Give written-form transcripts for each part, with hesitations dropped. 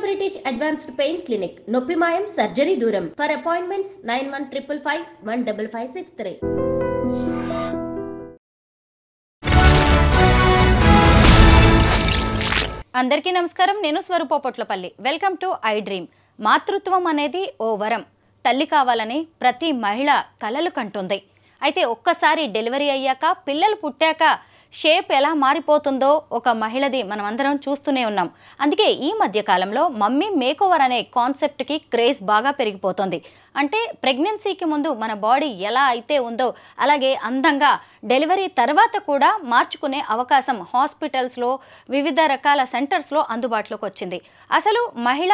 Indo British advanced pain clinic నొప్పిమాయం surgery దూరం. For appointments 9155515563. అందరికీ నమస్కారం. నేను Swaroopa Potlapalli. Welcome to I dream. మాతృత్వం అనేది ఓ వరం. తల్లి కావాలని ప్రతి మహిళ కలలు కంటుంది. అయితే ఒక్కసారి డెలివరీ అయ్యాక, పిల్లలు పుట్టాక షేప్ ఎలా మారిపోతుందో ఒక మహిళది మనం అందరం చూస్తూనే ఉన్నాం. అందుకే ఈ మధ్య కాలంలో మమ్మీ మేకోవర్ అనే కాన్సెప్ట్కి క్రేజ్ బాగా పెరిగిపోతుంది. అంటే ప్రెగ్నెన్సీకి ముందు మన బాడీ ఎలా అయితే ఉందో అలాగే అందంగా డెలివరీ తర్వాత కూడా మార్చుకునే అవకాశం హాస్పిటల్స్లో, వివిధ రకాల సెంటర్స్లో అందుబాటులోకి వచ్చింది. అసలు మహిళ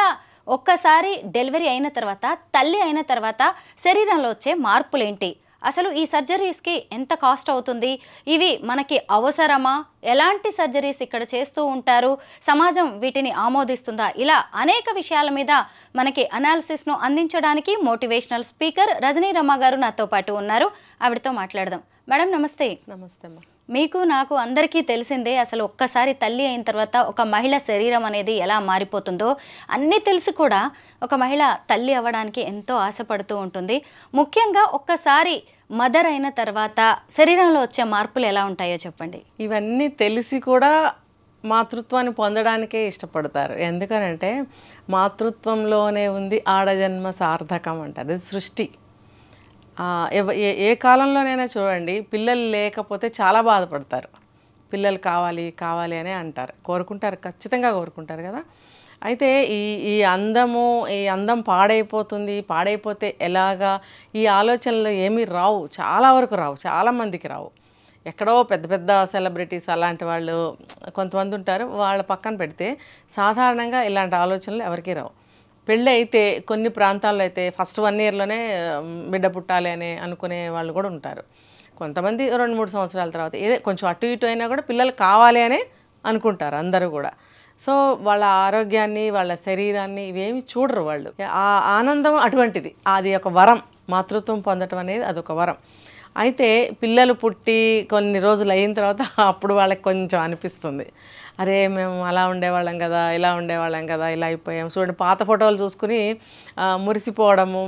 ఒక్కసారి డెలివరీ అయిన తర్వాత, తల్లి అయిన తర్వాత శరీరంలో వచ్చే మార్పులేంటి, అసలు ఈ సర్జరీస్కి ఎంత కాస్ట్ అవుతుంది, ఇవి మనకి అవసరమా, ఎలాంటి సర్జరీస్ ఇక్కడ చేస్తూ ఉంటారు, సమాజం వీటిని ఆమోదిస్తుందా, ఇలా అనేక విషయాల మీద మనకి అనాలిసిస్ను అందించడానికి మోటివేషనల్ స్పీకర్ రజనీ రమ గారు నాతో పాటు ఉన్నారు. ఆవిడతో మాట్లాడదాం. మేడం నమస్తే. నమస్తే అమ్మా. మీకు నాకు అందరికీ తెలిసిందే, అసలు ఒక్కసారి తల్లి అయిన తర్వాత ఒక మహిళ శరీరం అనేది ఎలా మారిపోతుందో అన్నీ తెలిసి కూడా ఒక మహిళ తల్లి అవ్వడానికి ఎంతో ఆశపడుతూ ఉంటుంది. ముఖ్యంగా ఒక్కసారి మదర్ అయిన తర్వాత శరీరంలో వచ్చే మార్పులు ఎలా ఉంటాయో చెప్పండి. ఇవన్నీ తెలిసి కూడా మాతృత్వాన్ని పొందడానికే ఇష్టపడతారు. ఎందుకనంటే మాతృత్వంలోనే ఉంది ఆడజన్మ సార్థకం అంటారు. ఇది సృష్టి. ఏ కాలంలోనైనా చూడండి, పిల్లలు లేకపోతే చాలా బాధపడతారు. పిల్లలు కావాలి కావాలి అని అంటారు, కోరుకుంటారు, ఖచ్చితంగా కోరుకుంటారు కదా. అయితే ఈ అందం పాడైపోతుంది, పాడైపోతే ఎలాగా, ఈ ఆలోచనలు ఏమీ రావు, చాలా వరకు రావు, చాలామందికి రావు. ఎక్కడో పెద్ద పెద్ద సెలబ్రిటీస్ అలాంటి వాళ్ళు కొంతమంది ఉంటారు, వాళ్ళ పక్కన పెడితే సాధారణంగా ఇలాంటి ఆలోచనలు ఎవరికీ రావు. పెళ్ళి అయితే కొన్ని ప్రాంతాల్లో అయితే ఫస్ట్ 1 ఇయర్లోనే బిడ్డ పుట్టాలి అని అనుకునే వాళ్ళు కూడా ఉంటారు. కొంతమంది 2-3 సంవత్సరాల తర్వాత ఏదో కొంచెం అటు ఇటు అయినా కూడా పిల్లలు కావాలి అని అనుకుంటారు అందరూ కూడా. సో వాళ్ళ ఆరోగ్యాన్ని, వాళ్ళ శరీరాన్ని ఇవేమి చూడరు వాళ్ళు. ఆ ఆనందం అటువంటిది, అది ఒక వరం. మాతృత్వం పొందటం అనేది అదొక వరం. అయితే పిల్లలు పుట్టి కొన్ని రోజులు అయిన తర్వాత అప్పుడు వాళ్ళకి కొంచెం అనిపిస్తుంది, అరే మేము అలా ఉండేవాళ్ళం కదా, ఇలా ఉండేవాళ్ళం కదా, ఇలా అయిపోయాం. చూడండి, పాత ఫోటోలు చూసుకుని మురిసిపోవడము,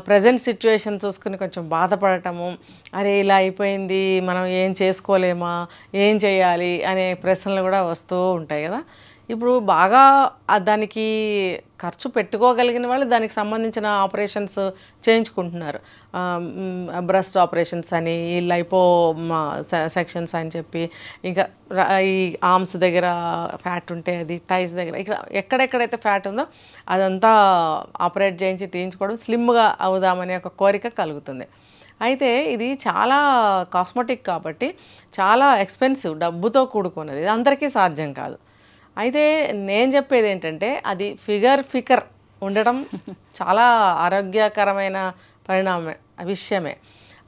ప్రజెంట్ సిచ్యువేషన్ చూసుకుని కొంచెం బాధపడటము, అరే ఇలా అయిపోయింది, మనం ఏం చేసుకోలేమా, ఏం చేయాలి అనే ప్రశ్నలు కూడా వస్తూ ఉంటాయి కదా. ఇప్పుడు బాగా దానికి ఖర్చు పెట్టుకోగలిగిన వాళ్ళు దానికి సంబంధించిన ఆపరేషన్స్ చేయించుకుంటున్నారు. బ్రెస్ట్ ఆపరేషన్స్ అని, ఈ లైపో సెక్షన్స్ అని చెప్పి, ఇంకా ఈ ఆర్మ్స్ దగ్గర ఫ్యాట్ ఉంటే అది, టైస్ దగ్గర, ఇక్కడ ఎక్కడెక్కడైతే ఫ్యాట్ ఉందో అదంతా ఆపరేట్ చేయించి తీయించుకోవడం, స్లిమ్గా అవుదామనే ఒక కోరిక కలుగుతుంది. అయితే ఇది చాలా కాస్మెటిక్ కాబట్టి చాలా ఎక్స్పెన్సివ్, డబ్బుతో కూడుకున్నది, ఇది అందరికీ సాధ్యం కాదు. అయితే నేను చెప్పేది ఏంటంటే, అది ఫికర్ ఉండడం చాలా ఆరోగ్యకరమైన విషయమే.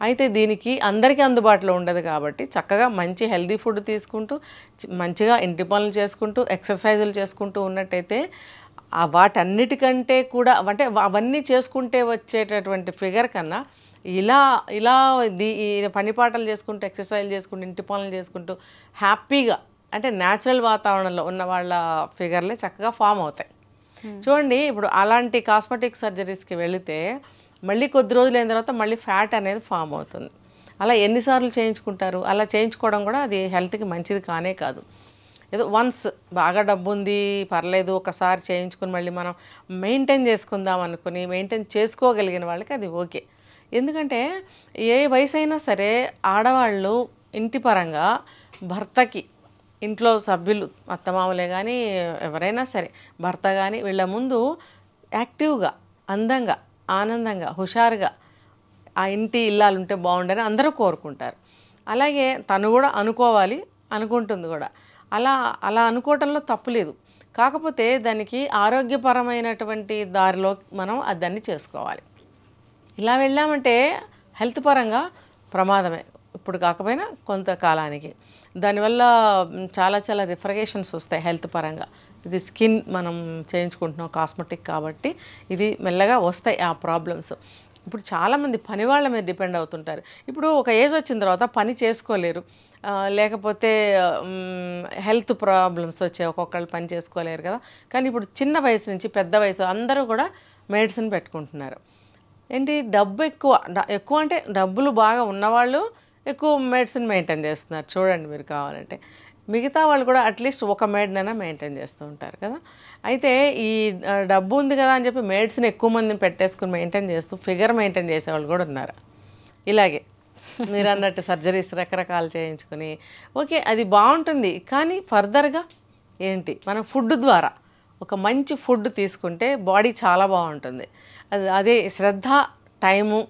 అయితే దీనికి అందరికీ అందుబాటులో ఉండదు కాబట్టి చక్కగా మంచి హెల్దీ ఫుడ్ తీసుకుంటూ, మంచిగా ఇంటి పనులు చేసుకుంటూ, ఎక్సర్సైజులు చేసుకుంటూ ఉన్నట్టయితే వాటన్నిటికంటే కూడా, అంటే అవన్నీ చేసుకుంటే వచ్చేటటువంటి ఫిగర్ కన్నా ఇలా పని పాటలు చేసుకుంటూ, ఎక్సర్సైజ్ చేసుకుంటూ, ఇంటి పనులు చేసుకుంటూ హ్యాపీగా, అంటే న్యాచురల్ వాతావరణంలో ఉన్న వాళ్ళ ఫిగర్లే చక్కగా ఫామ్ అవుతాయి. చూడండి, ఇప్పుడు అలాంటి కాస్మెటిక్ సర్జరీస్కి వెళితే మళ్ళీ కొద్ది రోజులు అయిన తర్వాత మళ్ళీ ఫ్యాట్ అనేది ఫామ్ అవుతుంది. అలా ఎన్నిసార్లు చేయించుకుంటారు? అలా చేయించుకోవడం కూడా అది హెల్త్కి మంచిది కానే కాదు. ఏదో వన్స్ బాగా డబ్బు ఉంది, పర్లేదు, ఒకసారి చేయించుకుని మళ్ళీ మనం మెయింటైన్ చేసుకుందాం అనుకుని మెయింటైన్ చేసుకోగలిగిన వాళ్ళకి అది ఓకే. ఎందుకంటే ఏ వయసు అయినా సరే ఆడవాళ్ళు ఇంటి పరంగా భర్తకి, ఇంట్లో సభ్యులు, అత్తమామలే కానీ ఎవరైనా సరే, భర్త కానీ, వీళ్ళ ముందు యాక్టివ్గా, అందంగా, ఆనందంగా, హుషారుగా ఆ ఇంటి ఇల్లాలు ఉంటే బాగుండని అందరూ కోరుకుంటారు. అలాగే తను కూడా అనుకోవాలి, అనుకుంటుంది కూడా. అలా అనుకోవటంలో తప్పులేదు. కాకపోతే దానికి ఆరోగ్యపరమైనటువంటి దారిలో మనం దాన్ని చేసుకోవాలి. ఇలా వెళ్ళామంటే హెల్త్ పరంగా ప్రమాదమే, ఇప్పుడు కాకపోయినా కొంతకాలానికి. దానివల్ల చాలా రిఫ్రిగేషన్స్ వస్తాయి హెల్త్ పరంగా. ఇది స్కిన్ మనం చేయించుకుంటున్నాం కాస్మెటిక్ కాబట్టి ఇది మెల్లగా వస్తాయి ఆ ప్రాబ్లమ్స్. ఇప్పుడు చాలామంది పని వాళ్ళ మీద డిపెండ్ అవుతుంటారు. ఇప్పుడు ఒక ఏజ్ వచ్చిన తర్వాత పని చేసుకోలేరు, లేకపోతే హెల్త్ ప్రాబ్లమ్స్ వచ్చాయి, ఒక్కొక్కళ్ళు పని చేసుకోలేరు కదా. కానీ ఇప్పుడు చిన్న వయసు నుంచి పెద్ద వయసు అందరూ కూడా మెడిసిన్ పెట్టుకుంటున్నారు. ఏంటి, డబ్బు ఎక్కువ అంటే డబ్బులు బాగా ఉన్నవాళ్ళు ఎక్కువ మెడిసిన్ మెయింటైన్ చేస్తున్నారు చూడండి మీరు కావాలంటే. మిగతా వాళ్ళు కూడా అట్లీస్ట్ ఒక మెడినైనా మెయింటైన్ చేస్తూ ఉంటారు కదా. అయితే ఈ డబ్బు ఉంది కదా అని చెప్పి మెడిసిన్ ఎక్కువ మందిని పెట్టేసుకుని మెయింటైన్ చేస్తూ ఫిగర్ మెయింటైన్ చేసేవాళ్ళు కూడా ఉన్నారు. ఇలాగే మీరు అన్నట్టు సర్జరీస్ రకరకాలు చేయించుకుని ఓకే అది బాగుంటుంది. కానీ ఫర్దర్గా ఏంటి, మనం ఫుడ్ ద్వారా ఒక మంచి ఫుడ్ తీసుకుంటే బాడీ చాలా బాగుంటుంది. అదే శ్రద్ధ, టైము,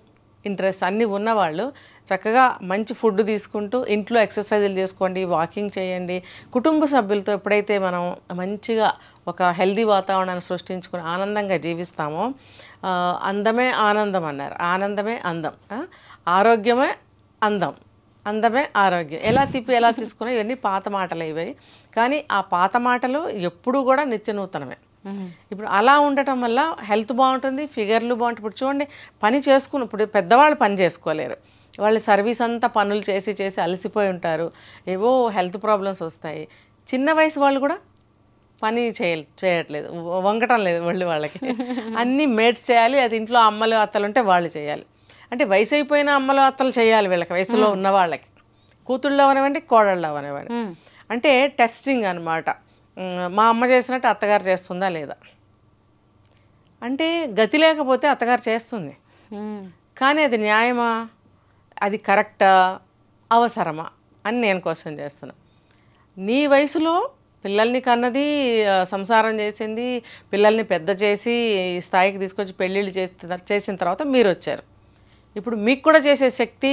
ఇంట్రెస్ట్ అన్నీ ఉన్నవాళ్ళు చక్కగా మంచి ఫుడ్ తీసుకుంటూ ఇంట్లో ఎక్సర్సైజులు చేసుకోండి, వాకింగ్ చేయండి. కుటుంబ సభ్యులతో ఎప్పుడైతే మనం మంచిగా ఒక హెల్దీ వాతావరణాన్ని సృష్టించుకుని ఆనందంగా జీవిస్తామో, అందమే ఆనందం అన్నారు, ఆనందమే అందం, ఆరోగ్యమే అందం, అందమే ఆరోగ్యం. ఎలా తీసుకున్నా ఇవన్నీ పాత మాటలు ఇవి. కానీ ఆ పాత మాటలు ఎప్పుడూ కూడా నిత్య నూతనమే. ఇప్పుడు అలా ఉండటం వల్ల హెల్త్ బాగుంటుంది, ఫిగర్లు బాగుంటుంది. ఇప్పుడు చూడండి, పని చేసుకుని ఇప్పుడు పెద్దవాళ్ళు పని చేసుకోలేరు, వాళ్ళు సర్వీస్ అంతా పనులు చేసి అలసిపోయి ఉంటారు, ఏవో హెల్త్ ప్రాబ్లమ్స్ వస్తాయి. చిన్న వయసు వాళ్ళు కూడా పని చేయట్లేదు, వంగటం లేదు వాళ్ళకి. అన్నీ మేడ్స్ చేయాలి, అది ఇంట్లో అమ్మలు అత్తలు ఉంటే వాళ్ళు చేయాలి. అంటే వయసు అయిపోయిన అమ్మలు అత్తలు చేయాలి వీళ్ళకి, వయసులో ఉన్న వాళ్ళకి, కూతుళ్ళు అవనివ్వండి కోడళ్ళు అవనివ్వండి. అంటే టెస్టింగ్ అనమాట. మా అమ్మ చేసినట్టు అత్తగారు చేస్తుందా లేదా అంటే, గతి లేకపోతే అత్తగారు చేస్తుంది, కానీ అది న్యాయమా, అది కరెక్టా, అవసరమా అని నేను క్వశ్చన్ చేస్తున్నా. నీ వయసులో పిల్లల్ని కన్నది, సంసారం చేసింది, పిల్లల్ని పెద్ద చేసి స్థాయికి తీసుకొచ్చి పెళ్ళిళ్ళు చేసిన తర్వాత మీరు వచ్చారు. ఇప్పుడు మీకు కూడా చేసే శక్తి,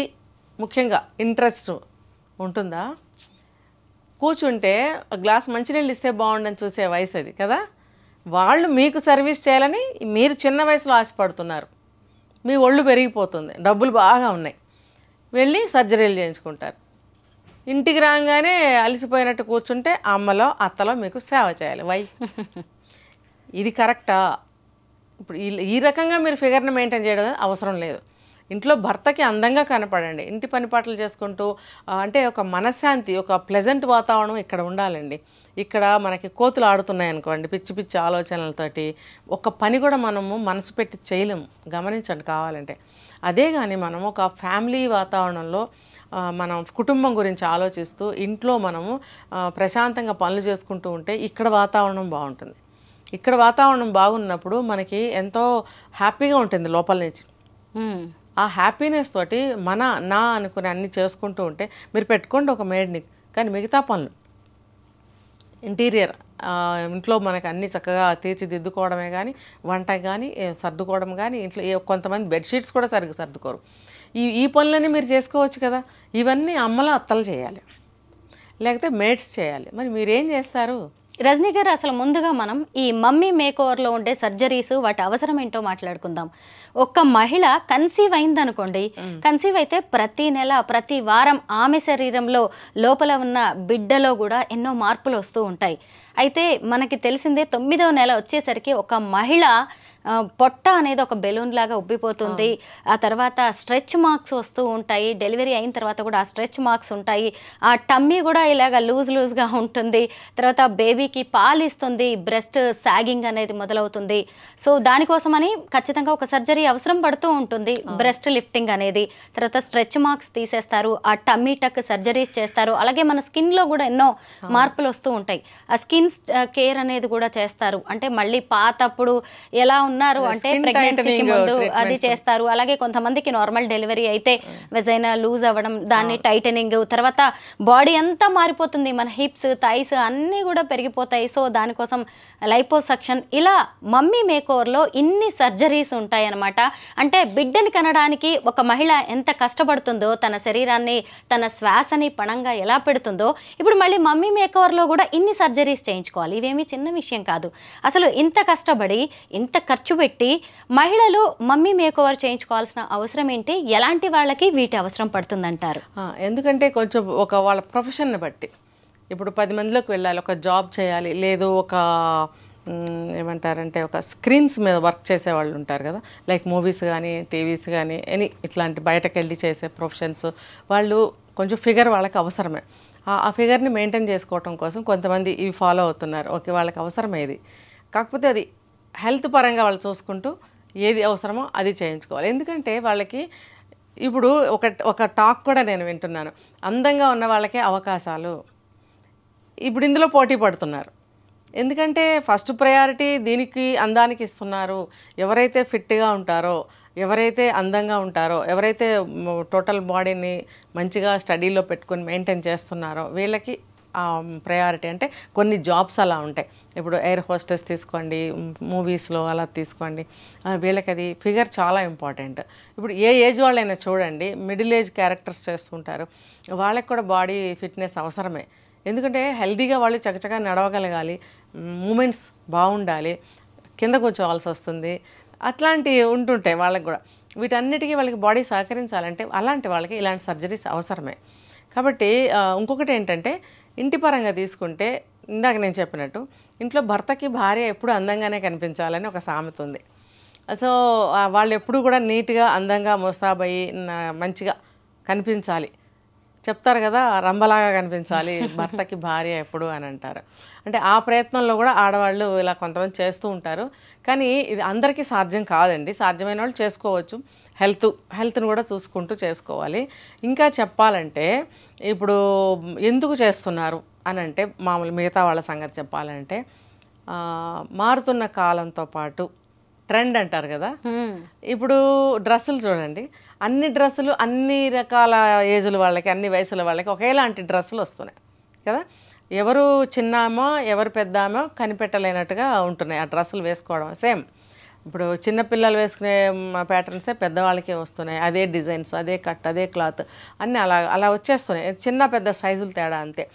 ముఖ్యంగా ఇంట్రెస్ట్ ఉంటుందా? కూర్చుంటే గ్లాస్ మంచినీళ్ళు ఇస్తే బాగుండని చూసే వయసు అది కదా. వాళ్ళు మీకు సర్వీస్ చేయాలని మీరు చిన్న వయసులో ఆశపడుతున్నారు, మీ ఒళ్ళు పెరిగిపోతుంది, డబ్బులు బాగా ఉన్నాయి, వెళ్ళి సర్జరీలు చేయించుకుంటారు. ఇంటికి రాగానే అలసిపోయినట్టు కూర్చుంటే అమ్మలో అత్తలో మీకు సేవ చేయాలి. వై, ఇది కరెక్టా? ఇప్పుడు ఈ రకంగా మీరు ఫిగర్ని మెయింటైన్ చేయడం అవసరం లేదు. ఇంట్లో భర్తకి అందంగా కనపడండి, ఇంటి పని పాటలు చేసుకుంటూ, అంటే ఒక మనశ్శాంతి, ఒక ప్లెజెంట్ వాతావరణం ఇక్కడ ఉండాలండి. ఇక్కడ మనకి కోతులు ఆడుతున్నాయి అనుకోండి, పిచ్చి పిచ్చి ఆలోచనలతోటి ఒక పని కూడా మనము మనసు పెట్టి చేయలేము, గమనించండి కావాలంటే. అదే కానీ మనం ఒక ఫ్యామిలీ వాతావరణంలో మనం కుటుంబం గురించి ఆలోచిస్తూ ఇంట్లో మనము ప్రశాంతంగా పనులు చేసుకుంటూ ఉంటే ఇక్కడ వాతావరణం బాగుంటుంది. ఇక్కడ వాతావరణం బాగున్నప్పుడు మనకి ఎంతో హ్యాపీగా ఉంటుంది లోపల నుంచి. ఆ హ్యాపీనెస్ తోటి నా అనుకుని అన్నీ చేసుకుంటూ ఉంటే, మీరు పెట్టుకోండి ఒక మేడ్ని, కానీ మిగతా పనులు ఇంటీరియర్ ఇంట్లో మనకు అన్నీ చక్కగా తీర్చిదిద్దుకోవడమే కానీ, వంట కానీ, సర్దుకోవడం కానీ, ఇంట్లో కొంతమంది బెడ్షీట్స్ కూడా సరిగ్గా సర్దుకోరు. ఈ పనులన్నీ మీరు చేసుకోవచ్చు కదా. ఇవన్నీ అమ్మలు అత్తలు చేయాలి, లేకపోతే మేడ్స్ చేయాలి. మరి మీరేం చేస్తారు? రజనీ గారు, అసలు ముందుగా మనం ఈ మమ్మీ మేకోవర్లో ఉండే సర్జరీస్, వాటి అవసరం ఏంటో మాట్లాడుకుందాం. ఒక మహిళ కన్సీవ్ అయిందనుకోండి, కన్సీవ్ అయితే ప్రతి నెల ప్రతి వారం ఆమె శరీరంలో లోపల ఉన్న బిడ్డలో కూడా ఎన్నో మార్పులు వస్తూ ఉంటాయి. అయితే మనకి తెలిసిందే 9వ నెల వచ్చేసరికి ఒక మహిళ పొట్ట అనేది ఒక బెలూన్ లాగా ఉబ్బిపోతుంది. ఆ తర్వాత స్ట్రెచ్ మార్క్స్ వస్తూ ఉంటాయి. డెలివరీ అయిన తర్వాత కూడా ఆ స్ట్రెచ్ మార్క్స్ ఉంటాయి. ఆ టమ్మీ కూడా ఇలాగ లూజ్గా ఉంటుంది. తర్వాత బేబీకి పాలు ఇస్తుంది, బ్రెస్ట్ సాగింగ్ అనేది మొదలవుతుంది. సో దానికోసమని ఖచ్చితంగా ఒక సర్జరీ అవసరం పడుతూ ఉంటుంది, బ్రెస్ట్ లిఫ్టింగ్ అనేది. తర్వాత స్ట్రెచ్ మార్క్స్ తీసేస్తారు, ఆ టమ్మీ టక్ సర్జరీస్ చేస్తారు. అలాగే మన స్కిన్లో కూడా ఎన్నో మార్పులు వస్తూ ఉంటాయి. ఆ స్కిన్ కేర్ అనేది కూడా చేస్తారు. అంటే మళ్ళీ పాతప్పుడు ఎలా ఉన్నారు అంటే ప్రెగ్నెన్సీకి ముందు అది చేస్తారు. అలాగే కొంతమందికి నార్మల్ డెలివరీ అయితే వెజైనా లూజ్ అవ్వడం, దాన్ని టైటనింగ్, తర్వాత బాడీ అంతా మారిపోతుంది, మన హిప్స్ థైస్ అన్నీ కూడా పెరిగిపోతాయి. సో దానికోసం లైపోసక్షన్, ఇలా మమ్మీ మేకోవర్లో ఇన్ని సర్జరీస్ ఉంటాయి అన్నమాట. అంటే బిడ్డని కనడానికి ఒక మహిళ ఎంత కష్టపడుతుందో, తన శరీరాన్ని తన శ్వాసని పణంగా ఎలా పెడుతుందో, ఇప్పుడు మళ్ళీ మమ్మీ మేకోవర్లో కూడా ఇన్ని సర్జరీస్ చేయించుకోవాలి. ఇవేమీ చిన్న విషయం కాదు. అసలు ఇంత కష్టపడి ఇంత ఖర్చు పెట్టి మహిళలు మమ్మీ మేకోవర్ చేయించుకోవాల్సిన అవసరం ఏంటి? ఎలాంటి వాళ్ళకి వీటి అవసరం పడుతుందంటారు? ఎందుకంటే కొంచెం ఒక వాళ్ళ ప్రొఫెషన్ని బట్టి, ఇప్పుడు 10 మందిలోకి వెళ్ళాలి, ఒక జాబ్ చేయాలి, లేదు ఒక ఏమంటారంటే ఒక స్క్రీన్స్ మీద వర్క్ చేసే వాళ్ళు ఉంటారు కదా, లైక్ మూవీస్ కానీ టీవీస్ కానీ ఇట్లాంటి బయటకు వెళ్ళి చేసే ప్రొఫెషన్స్ వాళ్ళు కొంచెం ఫిగర్ వాళ్ళకి అవసరమే. ఆ ఫిగర్ని మెయింటైన్ చేసుకోవటం కోసం కొంతమంది ఇవి ఫాలో అవుతున్నారు. ఓకే, వాళ్ళకి అవసరమే ఇది. కాకపోతే అది హెల్త్ పరంగా వాళ్ళు చూసుకుంటూ ఏది అవసరమో అది చేయించుకోవాలి. ఎందుకంటే వాళ్ళకి ఇప్పుడు ఒక టాక్ కూడా నేను వింటున్నాను, అందంగా ఉన్న వాళ్ళకే అవకాశాలు. ఇప్పుడు ఇందులో పోటీ పడుతున్నారు. ఎందుకంటే ఫస్ట్ ప్రయారిటీ దీనికి అందానికి ఇస్తున్నారు. ఎవరైతే ఫిట్గా ఉంటారో, ఎవరైతే అందంగా ఉంటారో, ఎవరైతే టోటల్ బాడీని మంచిగా స్టడీలో పెట్టుకొని మెయింటైన్ చేస్తున్నారో వీళ్ళకి ప్రయారిటీ. అంటే కొన్ని జాబ్స్ అలా ఉంటాయి. ఇప్పుడు ఎయిర్ హోస్టెస్ తీసుకోండి, మూవీస్లో అలా తీసుకోండి, వీళ్ళకి అది ఫిగర్ చాలా ఇంపార్టెంట్. ఇప్పుడు ఏ ఏజ్ వాళ్ళైనా చూడండి, మిడిల్ ఏజ్ క్యారెక్టర్స్ చేస్తుంటారు, వాళ్ళకి కూడా బాడీ ఫిట్నెస్ అవసరమే. ఎందుకంటే హెల్తీగా వాళ్ళు చకచకా నడవగలగాలి, మూమెంట్స్ బాగుండాలి, కింద కూర్చోవాల్సి వస్తుంది, అట్లాంటివి ఉంటుంటాయి వాళ్ళకి కూడా. వీటన్నిటికీ వాళ్ళకి బాడీ సహకరించాలంటే అలాంటి వాళ్ళకి ఇలాంటి సర్జరీస్ అవసరమే. కాబట్టి ఇంకొకటి ఏంటంటే ఇంటి పరంగా తీసుకుంటే ఇందాక నేను చెప్పినట్టు ఇంట్లో భర్తకి భార్య ఎప్పుడు అందంగానే కనిపించాలని ఒక సామెత ఉంది. సో వాళ్ళు ఎప్పుడు కూడా నీట్గా అందంగా ముస్తాబయ్యి మంచిగా కనిపించాలి చెప్తారు కదా, రంబలాగా కనిపించాలి భర్తకి భార్య ఎప్పుడు అని అంటారు. అంటే ఆ ప్రయత్నంలో కూడా ఆడవాళ్ళు ఇలా కొంతమంది చేస్తూ ఉంటారు. కానీ ఇది అందరికీ సాధ్యం కాదండి. సాధ్యమైన వాళ్ళు చేసుకోవచ్చు, హెల్త్ని కూడా చూసుకుంటూ చేసుకోవాలి. ఇంకా చెప్పాలంటే ఇప్పుడు ఎందుకు చేస్తున్నారు అని అంటే మామూలు మిగతా వాళ్ళ సంగతి చెప్పాలంటే మారుతున్న కాలంతో పాటు ట్రెండ్ అంటారు కదా. ఇప్పుడు డ్రెస్సులు చూడండి, అన్ని డ్రెస్సులు అన్ని రకాల ఏజుల వాళ్ళకి, అన్ని వయసుల వాళ్ళకి ఒకేలాంటి డ్రెస్సులు వస్తున్నాయి కదా. ఎవరు చిన్నామో ఎవరు పెద్దామో కనిపెట్టలేనట్టుగా ఉంటున్నాయి ఆ డ్రెస్సులు వేసుకోవడం. సేమ్ ఇప్పుడు చిన్నపిల్లలు వేసుకునే ప్యాటర్న్సే పెద్దవాళ్ళకే వస్తున్నాయి. అదే డిజైన్స్, అదే కట్, అదే క్లాత్ అన్నీ అలా వచ్చేస్తున్నాయి. చిన్న పెద్ద సైజులు తేడా అంతే.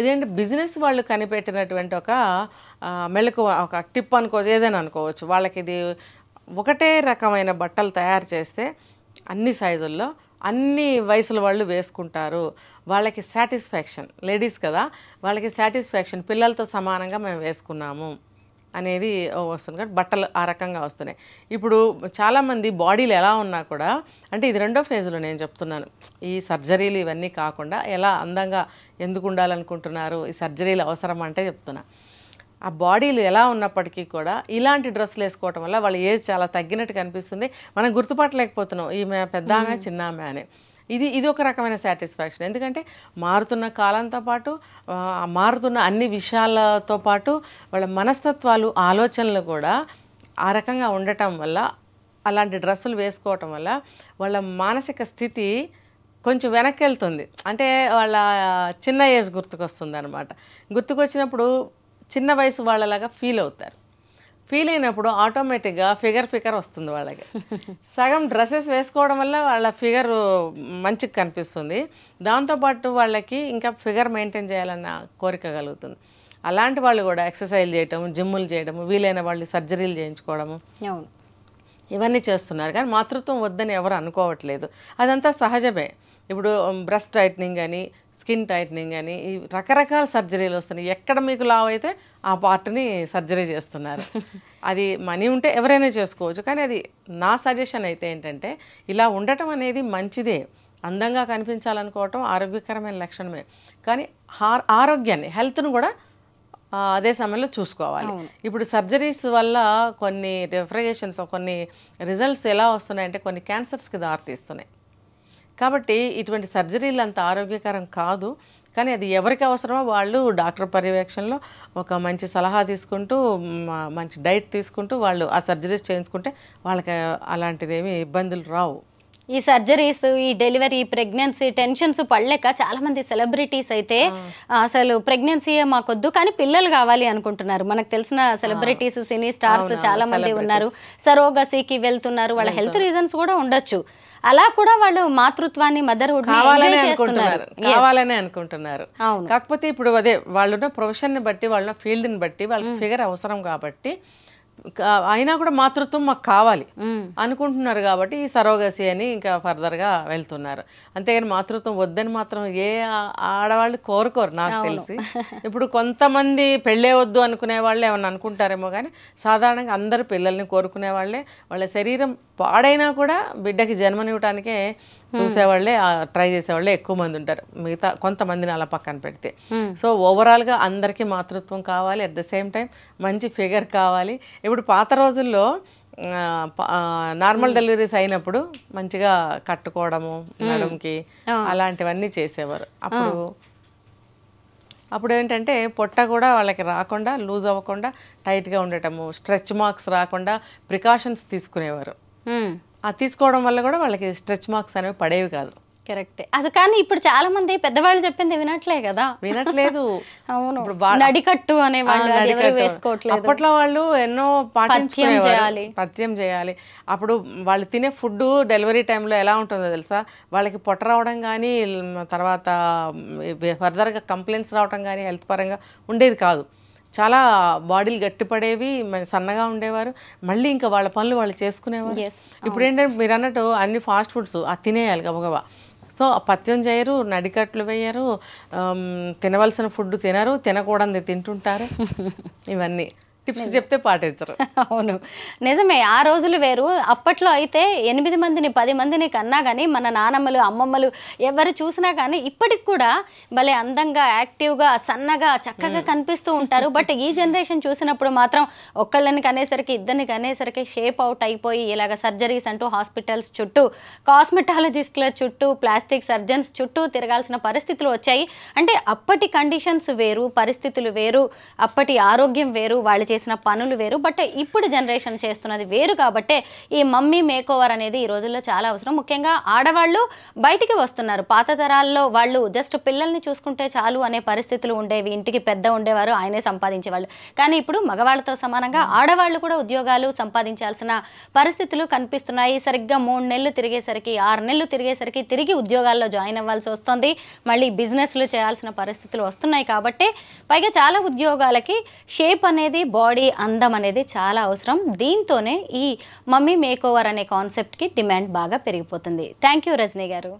ఇదేంటి బిజినెస్ వాళ్ళు కనిపెట్టినటువంటి ఒక మెళకువ, ఒక టిప్ అనుకోవచ్చు, ఏదైనా అనుకోవచ్చు. వాళ్ళకి ఇది ఒకటే రకమైన బట్టలు తయారు చేస్తే అన్ని సైజుల్లో అన్ని వయసుల వాళ్ళు వేసుకుంటారు. వాళ్ళకి సాటిస్ఫాక్షన్, లేడీస్ కదా, వాళ్ళకి సాటిస్ఫాక్షన్ పిల్లలతో సమానంగా మేము వేసుకున్నాము అనేది వస్తుంది. కాబట్టి బట్టలు ఆ రకంగా వస్తున్నాయి. ఇప్పుడు చాలామంది బాడీలు ఎలా ఉన్నా కూడా, అంటే ఇది రెండో ఫేజ్లో నేను చెప్తున్నాను, ఈ సర్జరీలు ఇవన్నీ కాకుండా ఎలా అందంగా ఎందుకు ఉండాలనుకుంటున్నారు, ఈ సర్జరీలు అవసరం అంటే చెప్తున్నా. ఆ బాడీలు ఎలా ఉన్నప్పటికీ కూడా ఇలాంటి డ్రెస్సులు వేసుకోవటం వల్ల వాళ్ళ ఏజ్ చాలా తగ్గినట్టు కనిపిస్తుంది. మనం గుర్తుపట్టలేకపోతున్నాం ఈమె పెద్ద ఆమె చిన్న ఆమె అని. ఇది ఒక రకమైన సాటిస్ఫాక్షన్. ఎందుకంటే మారుతున్న కాలంతో పాటు మారుతున్న అన్ని విషయాలతో పాటు వాళ్ళ మనస్తత్వాలు, ఆలోచనలు కూడా ఆ రకంగా ఉండటం వల్ల, అలాంటి డ్రెస్సులు వేసుకోవటం వల్ల వాళ్ళ మానసిక స్థితి కొంచెం వెనక్కి వెళ్తుంది. అంటే వాళ్ళ చిన్న ఏజ్ గుర్తుకొస్తుంది అనమాట. గుర్తుకొచ్చినప్పుడు చిన్న వయసు వాళ్ళలాగా ఫీల్ అవుతారు. ఫీల్ అయినప్పుడు ఆటోమేటిక్గా ఫిగర్ వస్తుంది వాళ్ళకి. సగం డ్రెస్సెస్ వేసుకోవడం వల్ల వాళ్ళ ఫిగర్ మంచిగా కనిపిస్తుంది. దాంతోపాటు వాళ్ళకి ఇంకా ఫిగర్ మెయింటైన్ చేయాలన్న కోరిక కలుగుతుంది. అలాంటి వాళ్ళు కూడా ఎక్సర్సైజ్ చేయటము, జిమ్ములు చేయడము, వీలైన వాళ్ళు సర్జరీలు చేయించుకోవడము, ఇవన్నీ చేస్తున్నారు. కానీ మాతృత్వం వద్దని ఎవరు అనుకోవట్లేదు. అదంతా సహజమే. ఇప్పుడు బ్రెస్ట్ టైట్నింగ్ అని, స్కిన్ టైట్నింగ్ అని, ఈ రకరకాల సర్జరీలు వస్తున్నాయి. ఎక్కడ మీకు లావ్ అయితే ఆ పార్ట్ని సర్జరీ చేస్తున్నారు. అది మనీ ఉంటే ఎవరైనా చేసుకోవచ్చు. కానీ అది నా సజెషన్ అయితే ఏంటంటే, ఇలా ఉండటం అనేది మంచిదే. అందంగా కనిపించాలనుకోవటం ఆరోగ్యకరమైన లక్షణమే. కానీ ఆరోగ్యాన్ని, హెల్త్ను కూడా అదే సమయంలో చూసుకోవాలి. ఇప్పుడు సర్జరీస్ వల్ల కొన్ని రిఫ్రిగేషన్స్, కొన్ని రిజల్ట్స్ ఎలా వస్తున్నాయంటే కొన్ని క్యాన్సర్స్కి దారితీస్తున్నాయి. కాబట్టి ఇటువంటి సర్జరీలు అంత ఆరోగ్యకరం కాదు. కానీ అది ఎవరికి అవసరమో వాళ్ళు డాక్టర్ పర్యవేక్షణలో ఒక మంచి సలహా తీసుకుంటూ, మంచి డైట్ తీసుకుంటూ వాళ్ళు ఆ సర్జరీస్ చేయించుకుంటే వాళ్ళకి అలాంటిదేమీ ఇబ్బందులు రావు. ఈ సర్జరీస్, ఈ డెలివరీ, ప్రెగ్నెన్సీ టెన్షన్స్ పడలేక చాలా మంది సెలబ్రిటీస్ అయితే అసలు ప్రెగ్నెన్సీ మాకొద్దు కానీ పిల్లలు కావాలి అనుకుంటున్నారు. మనకు తెలిసిన సెలబ్రిటీస్, సినీ స్టార్స్ చాలా మంది ఉన్నారు. సరోగసీకి వెళ్తున్నారు. వాళ్ళ హెల్త్ రీజన్స్ కూడా ఉండొచ్చు. అలా కూడా వాళ్ళు మాతృత్వాన్ని, మదర్హుడ్ కావాలనే అనుకుంటున్నారు. కాకపోతే ఇప్పుడు అదే వాళ్ళున్న ప్రొఫెషన్ని బట్టి, వాళ్ళ ఫీల్డ్ని బట్టి వాళ్ళకి ఫిగర్ అవసరం కాబట్టి అయినా కూడా మాతృత్వం మాకు కావాలి అనుకుంటున్నారు కాబట్టి ఈ సరోగసి అని ఇంకా ఫర్దర్గా వెళ్తున్నారు. అంతేగాని మాతృత్వం వద్దని మాత్రం ఏ ఆడవాళ్ళు కోరుకోరు నాకు తెలిసి. ఇప్పుడు కొంతమంది పెళ్ళే వద్దు అనుకునే వాళ్ళు ఏమన్నా అనుకుంటారేమో కానీ సాధారణంగా అందరు పిల్లల్ని కోరుకునే వాళ్ళే. వాళ్ళ శరీరం పాడైనా కూడా బిడ్డకి జన్మనివ్వటానికే చూసేవాళ్ళే, ట్రై చేసేవాళ్ళే ఎక్కువ మంది ఉంటారు, మిగతా కొంతమందిని అలా పక్కన పెడితే. సో ఓవరాల్గా అందరికీ మాతృత్వం కావాలి, అట్ ద సేమ్ టైం మంచి ఫిగర్ కావాలి. ఇప్పుడు పాత రోజుల్లో నార్మల్ డెలివరీస్ అయినప్పుడు మంచిగా కట్టుకోవడము నడుంకి అలాంటివన్నీ చేసేవారు. అప్పుడు ఏంటంటే పొట్ట కూడా వాళ్ళకి రాకుండా, లూజ్ అవ్వకుండా టైట్గా ఉండటము, స్ట్రెచ్ మార్క్స్ రాకుండా ప్రికాషన్స్ తీసుకునేవారు. ఆ తీసుకోవడం వల్ల కూడా వాళ్ళకి స్ట్రెచ్ మార్క్స్ అనేవి పడేవి కాదు. కరెక్టే. అది కానీ ఇప్పుడు చాలా మంది పెద్దవాళ్ళు చెప్పింది వినట్లే కదా. వినట్లేదు. అవును, నడికట్టు అనే వాళ్ళు వేసుకోవట్లేదు. అప్పట్లో వాళ్ళు ఎన్నో పాటించుకునేవారు, పథ్యం చేయాలి. అప్పుడు వాళ్ళు తినే ఫుడ్ డెలివరీ టైంలో ఎలా ఉంటుందో తెలుసా, వాళ్ళకి పొట్ట రావడం కానీ తర్వాత ఫర్దర్గా కంప్లైంట్స్ రావడం కానీ హెల్త్ పరంగా ఉండేది కాదు. చాలా బాడీలు గట్టిపడేవి, సన్నగా ఉండేవారు, మళ్ళీ ఇంకా వాళ్ళ పనులు వాళ్ళు చేసుకునేవారు. ఇప్పుడు ఏంటంటే మీరు అన్నట్టు అన్ని ఫాస్ట్ ఫుడ్స్ తినేయాలి గబగబా. సో పథ్యం చేయరు, నడికట్లు వేయరు, తినవలసిన ఫుడ్ తినరు, తినకూడదు తింటుంటారు. ఇవన్నీ టిప్స్ చెప్తే పాటించరు. అవును, నిజమే. ఆ రోజులు వేరు. అప్పట్లో అయితే 8 మందిని 10 మందిని కన్నా కానీ మన నానమ్మలు అమ్మమ్మలు ఎవరు చూసినా కానీ ఇప్పటికి కూడా భలే అందంగా యాక్టివ్గా సన్నగా చక్కగా కనిపిస్తూ ఉంటారు. బట్ ఈ జనరేషన్ చూసినప్పుడు మాత్రం ఒక్కళ్ళని కనేసరికి ఇద్దరిని కనేసరికి షేప్ అవుట్ అయిపోయి ఇలాగ సర్జరీస్ అంటూ హాస్పిటల్స్ చుట్టూ, కాస్మెటాలజిస్టుల చుట్టూ, ప్లాస్టిక్ సర్జన్స్ చుట్టూ తిరగాల్సిన పరిస్థితులు వచ్చాయి. అంటే అప్పటి కండిషన్స్ వేరు, పరిస్థితులు వేరు, అప్పటి ఆరోగ్యం వేరు, వాళ్ళు చేసిన పనులు వేరు. బట్ ఇప్పుడు జనరేషన్ చేస్తున్నది వేరు. కాబట్టి ఈ మమ్మీ మేకోవర్ అనేది ఈ రోజుల్లో చాలా అవసరం. ముఖ్యంగా ఆడవాళ్ళు బయటికి వస్తున్నారు. పాత తరాల్లో వాళ్ళు జస్ట్ పిల్లల్ని చూసుకుంటే చాలు అనే పరిస్థితులు ఉండేవి. ఇంటికి పెద్ద ఉండేవారు, ఆయనే సంపాదించేవాళ్ళు. కానీ ఇప్పుడు మగవాళ్ళతో సమానంగా ఆడవాళ్ళు కూడా ఉద్యోగాలు సంపాదించాల్సిన పరిస్థితులు కనిపిస్తున్నాయి. సరిగ్గా 3 నెలలు తిరిగేసరికి, 6 నెలలు తిరిగేసరికి తిరిగి ఉద్యోగాల్లో జాయిన్ అవ్వాల్సి వస్తుంది. మళ్ళీ బిజినెస్లు చేయాల్సిన పరిస్థితులు వస్తున్నాయి. కాబట్టి పైగా చాలా ఉద్యోగాలకి షేప్ అనేది, బాడీ అందం అనేది చాలా అవసరం. దీంతోనే ఈ మమ్మీ మేకోవర్ అనే కాన్సెప్ట్కి డిమాండ్ బాగా పెరిగిపోతుంది. థ్యాంక్ యూ రజనీ గారు.